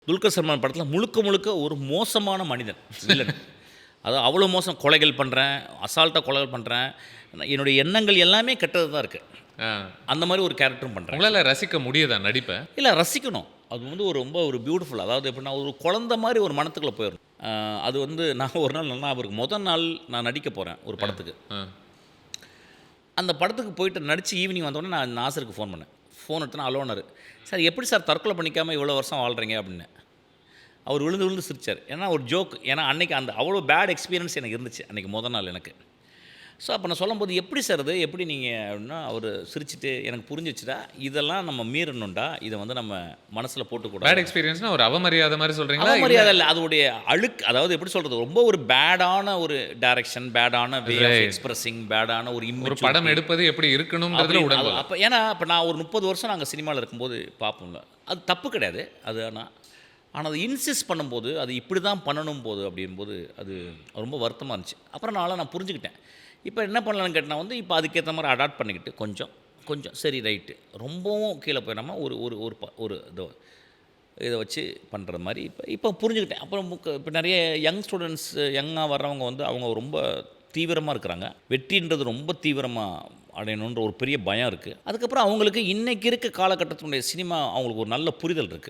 துல்கர் சல்மான் படத்தில் முழுக்க முழுக்க ஒரு மோசமான மனிதன் வில்லன். அதாவது அவ்வளோ மோசம், கொலைகள் பண்ணுறேன், அசால்ட்டாக கொலைகள் பண்ணுறேன், என்னுடைய எண்ணங்கள் எல்லாமே கெட்டது தான் இருக்குது. ஆ. அந்த மாதிரி ஒரு கேரக்டரும் பண்ணுறேன். உங்களால ரசிக்க முடியுதா நடிப்பை? இல்லை, ரசிக்கணும். அது வந்து ரொம்ப ஒரு பியூட்டிஃபுல். அதாவது எப்படின்னா ஒரு குழந்த மாதிரி ஒரு மனத்துக்குள்ளே போயிடும். அது வந்து நான் ஒரு நாள் நல்லா அவருக்கு முதல் நாள் நான் நடிக்க போகிறேன் ஒரு படத்துக்கு. அந்த படத்துக்கு போயிட்டு நடித்து ஈவினிங் வந்தோடனே நான் நாசருக்கு ஃபோன் பண்ணேன். ஃபோன் எடுத்தோன்னா அலோனர், சார் எப்படி சார் தற்கொலை பண்ணிக்காமல் இவ்வளோ வருஷம் வாழ்கிறீங்க அப்படின்னு. அவர் விழுந்து விழுந்து சிரிச்சார். ஏன்னா ஒரு ஜோக். ஏன்னா அன்றைக்கி அந்த அவ்வளோ பேட் எக்ஸ்பீரியன்ஸ் எனக்கு இருந்துச்சு அன்றைக்கி முதல் நாள் எனக்கு. ஸோ அப்போ நான் சொல்லும்போது, எப்படி சார் இது, எப்படி நீங்கள் அப்படின்னா, அவர் சிரிச்சுட்டு, எனக்கு புரிஞ்சிச்சுடா, இதெல்லாம் நம்ம மீறணும்டா, இதை வந்து நம்ம மனசில் போட்டுக்கூடாது. பேட் எக்ஸ்பீரியன்ஸ்னா ஒரு அவமரியாதை மாதிரி சொல்கிறீங்களா? அவமரியாதை இல்லை, அதோடைய அழுக்கு. அதாவது எப்படி சொல்கிறது, ரொம்ப ஒரு பேடான ஒரு டைரக்ஷன், பேடான வே ஆஃப் எக்ஸ்பிரஸிங், பேடான ஒரு ஒரு படம் எடுப்பது எப்படி இருக்கணும்ன்றதுல உடம்பு. அப்போ ஏன்னா இப்போ நான் ஒரு 30 வருஷம் நாங்கள் சினிமாவில் இருக்கும்போது பார்ப்போம்ல, அது தப்பு கிடையாது. அது ஆனால் அது இன்சிஸ்ட் பண்ணும்போது, அது இப்படி தான் பண்ணணும் போது அப்படின்போது அது ரொம்ப வருத்தமாக இருந்துச்சு. அப்புறம் நான் புரிஞ்சுக்கிட்டேன். இப்போ என்ன பண்ணலான்னு கேட்டால் வந்து, இப்போ அதுக்கேற்ற மாதிரி அடாப்ட் பண்ணிக்கிட்டு கொஞ்சம் சரி ரைட்டு, ரொம்பவும் கீழே போயிடாமல் ஒரு ஒரு ஒரு ஒரு இதை வச்சு பண்ணுற மாதிரி இப்போ புரிஞ்சுக்கிட்டேன். அப்புறம் இப்போ நிறைய யங் ஸ்டூடெண்ட்ஸ், யங்காக வர்றவங்க வந்து அவங்க ரொம்ப தீவிரமாக இருக்கிறாங்க. வெற்றின்றது ரொம்ப தீவிரமாக அடையணுன்ற ஒரு பெரிய பயம் இருக்குது. அதுக்கப்புறம் அவங்களுக்கு இன்றைக்கி இருக்க காலகட்டத்தினுடைய சினிமா அவங்களுக்கு ஒரு நல்ல புரிதல் இருக்குது.